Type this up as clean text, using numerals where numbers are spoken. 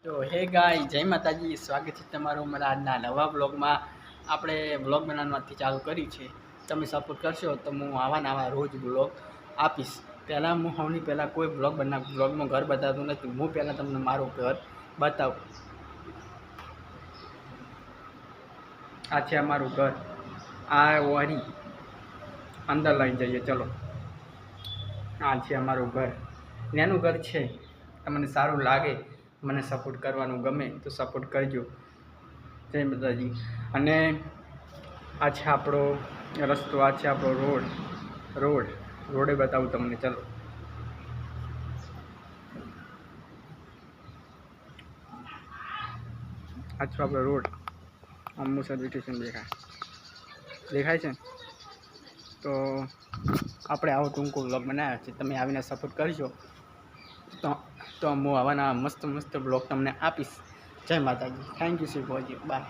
તો હે ગાય જય માતાજી, સ્વાગત છે તમારું મારા આજના નવા બ્લોગમાં। આપણે બ્લોગ બનાવવાથી ચાલુ કર્યું છે, તમે સપોર્ટ કરશો તો હું આવા રોજ બ્લોગ આપીશ। પહેલાં હું સૌની પહેલાં કોઈ બ્લોગમાં ઘર બતાવતું નથી। હું પહેલાં તમને મારું ઘર બતાવું। આ છે અમારું ઘર, આ ઓરી અંદર લઈ જઈએ ચલો। આ છે અમારું ઘર, નાનું ઘર છે। તમને સારું લાગે, મને સપોર્ટ કરવાનું ગમે તો સપોર્ટ કરજો, જય માતાજી। અને આ છે આપણો રસ્તો, આ છે આપણો રોડે બતાવું તમને ચલો। આ છે આપણો રોડ, અમુ સર્વિસ સ્ટેશન દેખાય છે। તો આપણે આવો ટૂંકો બ્લોગ બનાવ્યો છે, તમે આવીને સપોર્ટ કરજો તો હું આવાના મસ્ત બ્લોગ તમને આપીશ। જય માતાજી, થેન્ક યુ શિવભાજી, બાય।